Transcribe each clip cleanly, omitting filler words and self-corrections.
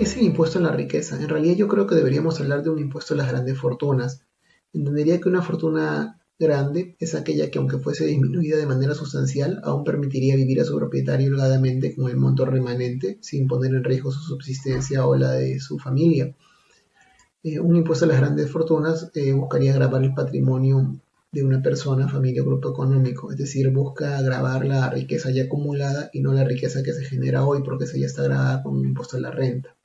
es el impuesto a la riqueza? En realidad yo creo que deberíamos hablar de un impuesto a las grandes fortunas. Entendería que una fortuna grande es aquella que, aunque fuese disminuida de manera sustancial, aún permitiría vivir a su propietario holgadamente con el monto remanente, sin poner en riesgo su subsistencia o la de su familia. Un impuesto a las grandes fortunas buscaría gravar el patrimonio de una persona, familia o grupo económico, es decir, busca gravar la riqueza ya acumulada y no la riqueza que se genera hoy, porque esa ya está grabada con un impuesto a la renta.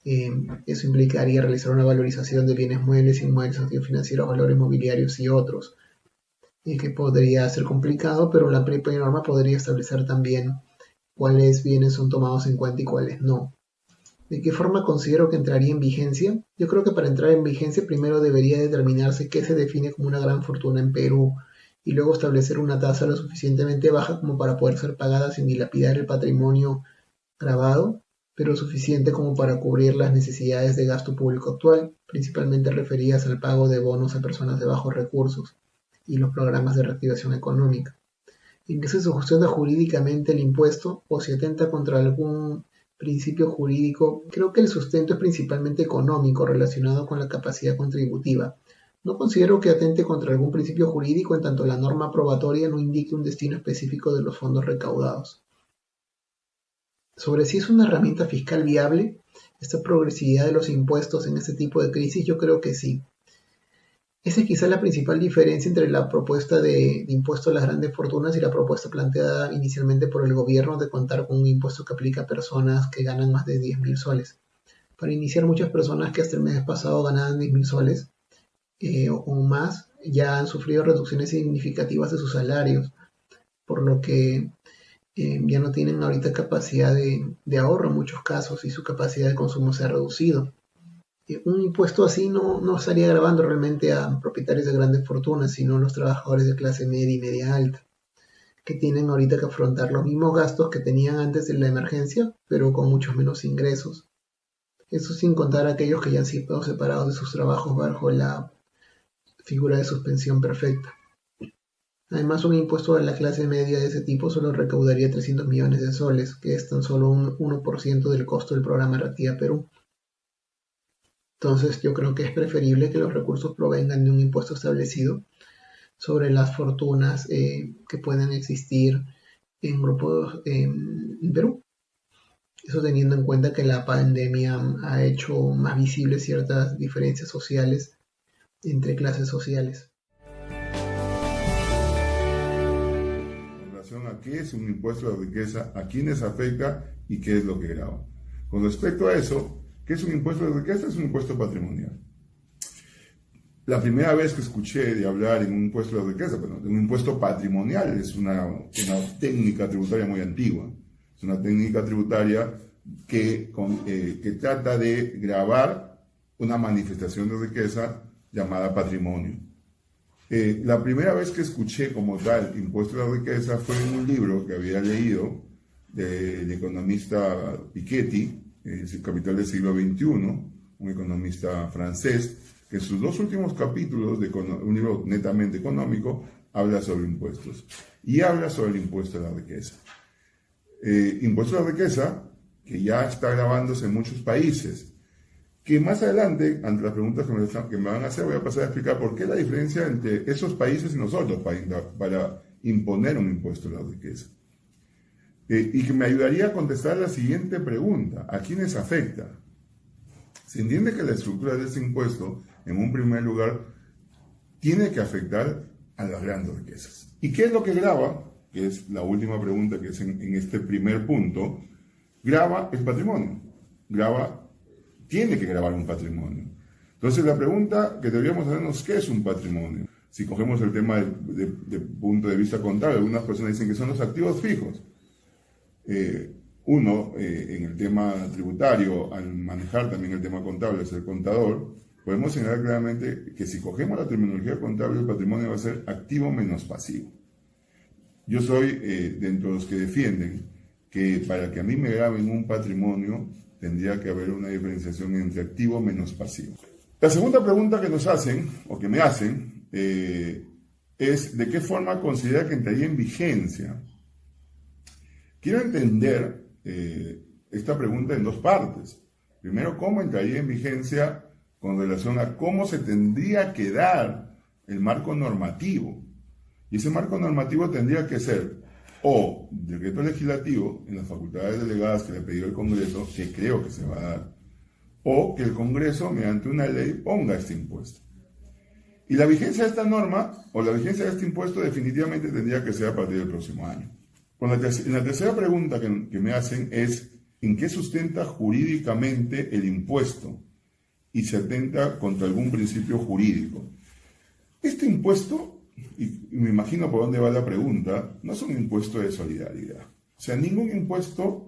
Eso implicaría realizar una valorización de bienes muebles, inmuebles, activos financieros, valores mobiliarios y otros, que podría ser complicado, pero la propia norma podría establecer también cuáles bienes son tomados en cuenta y cuáles no. ¿De qué forma considero que entraría en vigencia? Yo creo que para entrar en vigencia primero debería determinarse qué se define como una gran fortuna en Perú y luego establecer una tasa lo suficientemente baja como para poder ser pagada sin dilapidar el patrimonio grabado, pero suficiente como para cubrir las necesidades de gasto público actual, principalmente referidas al pago de bonos a personas de bajos recursos y los programas de reactivación económica. En qué se sustenta jurídicamente el impuesto o si atenta contra algún principio jurídico, creo que el sustento es principalmente económico relacionado con la capacidad contributiva. No considero que atente contra algún principio jurídico en tanto la norma probatoria no indique un destino específico de los fondos recaudados. Sobre si es una herramienta fiscal viable, esta progresividad de los impuestos en este tipo de crisis, yo creo que sí. Esa es quizá la principal diferencia entre la propuesta de impuesto a las grandes fortunas y la propuesta planteada inicialmente por el gobierno de contar con un impuesto que aplica a personas que ganan más de 10.000 soles. Para iniciar, muchas personas que hasta el mes pasado ganaban 10.000 soles o más ya han sufrido reducciones significativas de sus salarios, por lo que ya no tienen ahorita capacidad de ahorro en muchos casos y su capacidad de consumo se ha reducido. Un impuesto así no estaría gravando realmente a propietarios de grandes fortunas, sino a los trabajadores de clase media y media alta, que tienen ahorita que afrontar los mismos gastos que tenían antes de la emergencia, pero con muchos menos ingresos. Eso sin contar a aquellos que ya han sido separados de sus trabajos bajo la figura de suspensión perfecta. Además, un impuesto a la clase media de ese tipo solo recaudaría 300 millones de soles, que es tan solo un 1% del costo del programa Reactiva Perú. Entonces yo creo que es preferible que los recursos provengan de un impuesto establecido sobre las fortunas que pueden existir en grupos en Perú. Eso teniendo en cuenta que la pandemia ha hecho más visibles ciertas diferencias sociales entre clases sociales. En relación a qué es un impuesto de riqueza, a quiénes afecta y qué es lo que grava. Con respecto a eso, ¿qué es un impuesto de riqueza? Es un impuesto patrimonial. La primera vez que escuché de hablar en un impuesto de riqueza, bueno, de un impuesto patrimonial, es una técnica tributaria muy antigua. Es una técnica tributaria que trata de gravar una manifestación de riqueza llamada patrimonio. La primera vez que escuché como tal impuesto de la riqueza fue en un libro que había leído del economista Piketty, El capital del siglo XXI, un economista francés, que en sus dos últimos capítulos de un libro netamente económico habla sobre impuestos y habla sobre el impuesto a la riqueza. Impuesto a la riqueza que ya está grabándose en muchos países, que más adelante, ante las preguntas que me van a hacer, voy a pasar a explicar por qué la diferencia entre esos países y nosotros para imponer un impuesto a la riqueza. Y que me ayudaría a contestar la siguiente pregunta: ¿a quiénes afecta? Se entiende que la estructura de este impuesto, en un primer lugar, tiene que afectar a las grandes riquezas. ¿Y qué es lo que grava? Que es la última pregunta que es en este primer punto. Grava el patrimonio. Tiene que gravar un patrimonio. Entonces la pregunta que deberíamos hacernos: ¿qué es un patrimonio? Si cogemos el tema de punto de vista contable, algunas personas dicen que son los activos fijos. En el tema tributario, al manejar también el tema contable, ser contador, podemos señalar claramente que si cogemos la terminología contable, el patrimonio va a ser activo menos pasivo. Yo soy dentro de los que defienden que para que a mí me graben un patrimonio, tendría que haber una diferenciación entre activo menos pasivo. La segunda pregunta que nos hacen, o que me hacen, es ¿de qué forma considera que entraría en vigencia? Quiero entender esta pregunta en dos partes. Primero, cómo entraría en vigencia con relación a cómo se tendría que dar el marco normativo. Y ese marco normativo tendría que ser o decreto legislativo en las facultades delegadas que le pidió el Congreso, que creo que se va a dar, o que el Congreso, mediante una ley, ponga este impuesto. Y la vigencia de esta norma, o la vigencia de este impuesto, definitivamente tendría que ser a partir del próximo año. La tercera pregunta que me hacen es, ¿en qué sustenta jurídicamente el impuesto? Y se atenta contra algún principio jurídico. Este impuesto, y me imagino por dónde va la pregunta, no es un impuesto de solidaridad. O sea, ningún impuesto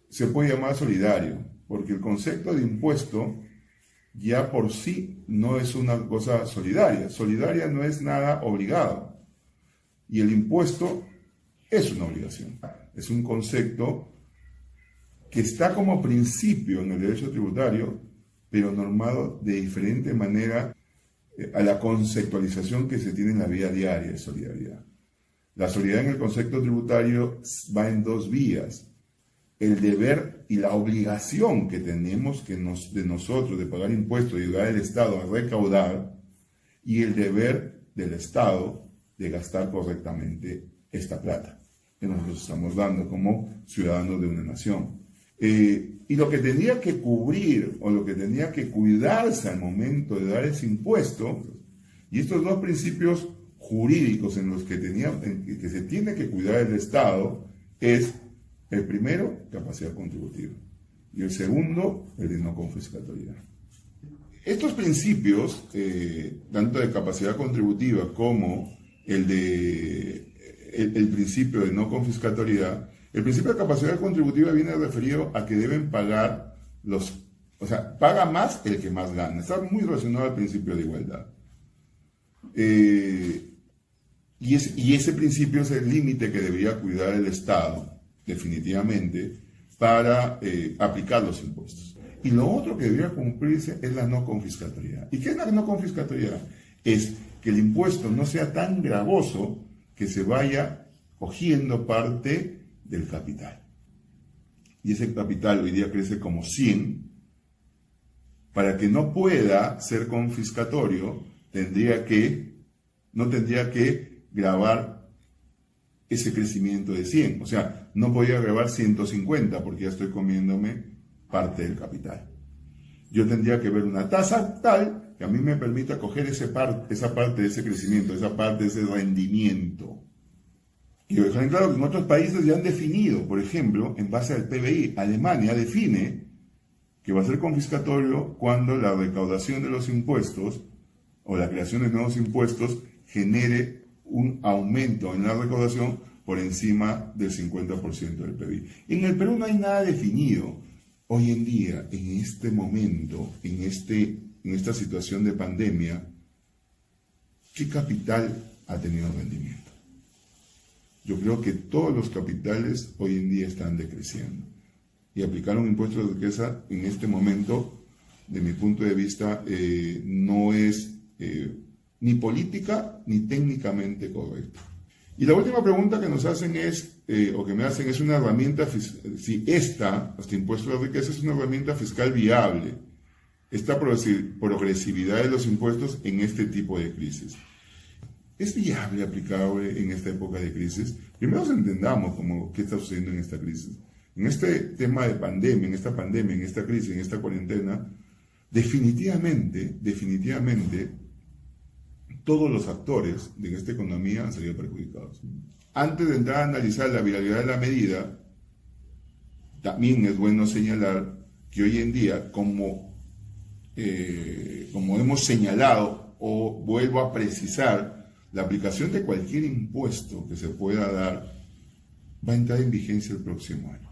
se puede llamar solidario, porque el concepto de impuesto ya por sí no es una cosa solidaria. Solidaria no es nada obligado. Y el impuesto es una obligación. Es un concepto que está como principio en el derecho tributario, pero normado de diferente manera a la conceptualización que se tiene en la vida diaria de solidaridad. La solidaridad en el concepto tributario va en dos vías: el deber y la obligación que tenemos de nosotros de pagar impuestos y ayudar al Estado a recaudar, y el deber del Estado de gastar correctamente esta plata que nosotros estamos dando como ciudadanos de una nación. Y lo que tenía que cubrir o lo que tenía que cuidarse al momento de dar ese impuesto, y estos dos principios jurídicos en los que se tiene que cuidar el Estado, es el primero, capacidad contributiva, y el segundo, el de no confiscatoriedad. Estos principios, tanto de capacidad contributiva como el principio de no confiscatoriedad, el principio de capacidad contributiva viene referido a que deben pagar paga más el que más gana. Está muy relacionado al principio de igualdad. Y ese principio es el límite que debería cuidar el Estado, definitivamente, para aplicar los impuestos. Y lo otro que debería cumplirse es la no confiscatoriedad. ¿Y qué es la no confiscatoriedad? Es que el impuesto no sea tan gravoso que se vaya cogiendo parte del capital. Y ese capital hoy día crece como 100. Para que no pueda ser confiscatorio, no tendría que gravar ese crecimiento de 100. O sea, no podría grabar 150 porque ya estoy comiéndome parte del capital. Yo tendría que ver una tasa tal que a mí me permita coger esa parte de ese crecimiento, esa parte de ese rendimiento. Y dejar claro que en otros países ya han definido, por ejemplo, en base al PBI, Alemania define que va a ser confiscatorio cuando la recaudación de los impuestos o la creación de nuevos impuestos genere un aumento en la recaudación por encima del 50% del PBI. En el Perú no hay nada definido. Hoy en día, en este momento, en esta situación de pandemia, ¿qué capital ha tenido rendimiento? Yo creo que todos los capitales hoy en día están decreciendo. Y aplicar un impuesto de riqueza en este momento, de mi punto de vista, no es ni política ni técnicamente correcto. Y la última pregunta que nos hacen que me hacen es una herramienta, si este impuesto de riqueza es una herramienta fiscal viable, esta progresividad de los impuestos en este tipo de crisis. ¿Es viable aplicable en esta época de crisis? Primero entendamos qué está sucediendo en esta crisis. En este tema de pandemia, en esta crisis, en esta cuarentena, definitivamente, todos los actores de esta economía han salido perjudicados. Antes de entrar a analizar la viabilidad de la medida, también es bueno señalar que hoy en día, como hemos señalado, o vuelvo a precisar, la aplicación de cualquier impuesto que se pueda dar va a entrar en vigencia el próximo año.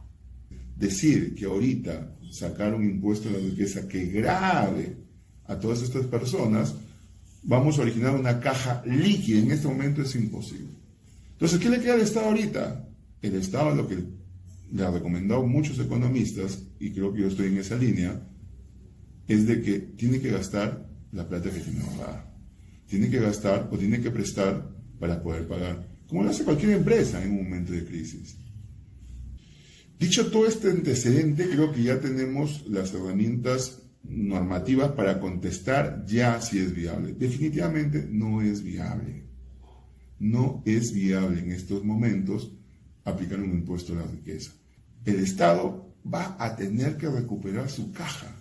Decir que ahorita sacar un impuesto de la riqueza que grave a todas estas personas, vamos a originar una caja líquida. En este momento es imposible. Entonces, ¿qué le queda al Estado ahorita? El Estado, lo que le ha recomendado muchos economistas, y creo que yo estoy en esa línea, es de que tiene que gastar la plata que tiene ahorrada. Tiene que gastar o tiene que prestar para poder pagar, como lo hace cualquier empresa en un momento de crisis. Dicho todo este antecedente, creo que ya tenemos las herramientas normativas para contestar ya si es viable. Definitivamente no es viable. No es viable en estos momentos aplicar un impuesto a la riqueza. El Estado va a tener que recuperar su caja.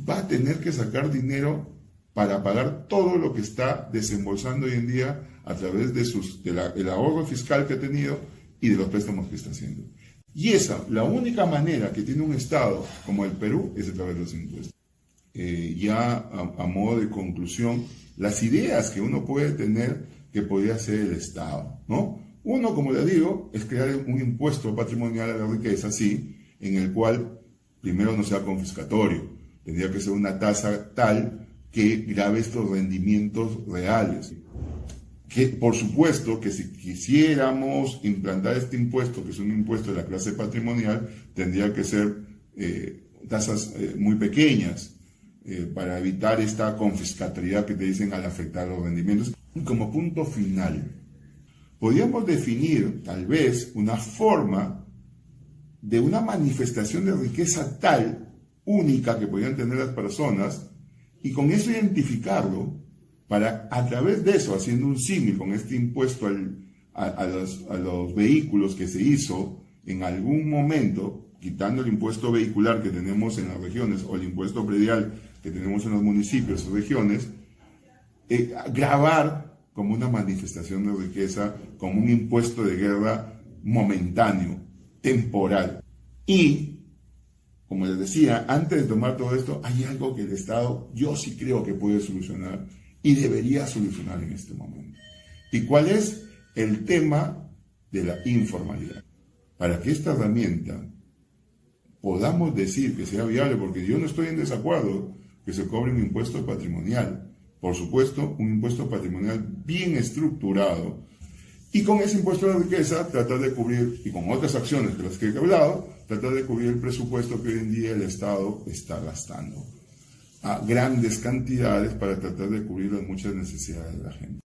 Va a tener que sacar dinero para pagar todo lo que está desembolsando hoy en día a través del ahorro fiscal que ha tenido y de los préstamos que está haciendo. Y la única manera que tiene un Estado como el Perú es a través de los impuestos. Ya a modo de conclusión, las ideas que uno puede tener que podría hacer el Estado, ¿no? Uno, como le digo, es crear un impuesto patrimonial a la riqueza, sí, en el cual primero no sea confiscatorio. Tendría que ser una tasa tal que grave estos rendimientos reales. Que, por supuesto, que si quisiéramos implantar este impuesto, que es un impuesto de la clase patrimonial, tendría que ser tasas muy pequeñas para evitar esta confiscatoriedad que te dicen al afectar los rendimientos. Y como punto final, podríamos definir tal vez una forma de una manifestación de riqueza tal, única, que podrían tener las personas, y con eso identificarlo, para a través de eso, haciendo un símil con este impuesto a los vehículos que se hizo en algún momento, quitando el impuesto vehicular que tenemos en las regiones o el impuesto predial que tenemos en los municipios o regiones, grabar como una manifestación de riqueza, como un impuesto de guerra momentáneo, temporal. Y, como les decía, antes de tomar todo esto, hay algo que el Estado, yo sí creo que puede solucionar y debería solucionar en este momento. ¿Y cuál es? El tema de la informalidad. Para que esta herramienta podamos decir que sea viable, porque yo no estoy en desacuerdo que se cobre un impuesto patrimonial. Por supuesto, un impuesto patrimonial bien estructurado. Y con ese impuesto de la riqueza, tratar de cubrir, y con otras acciones de las que he hablado, tratar de cubrir el presupuesto que hoy en día el Estado está gastando a grandes cantidades para tratar de cubrir las muchas necesidades de la gente.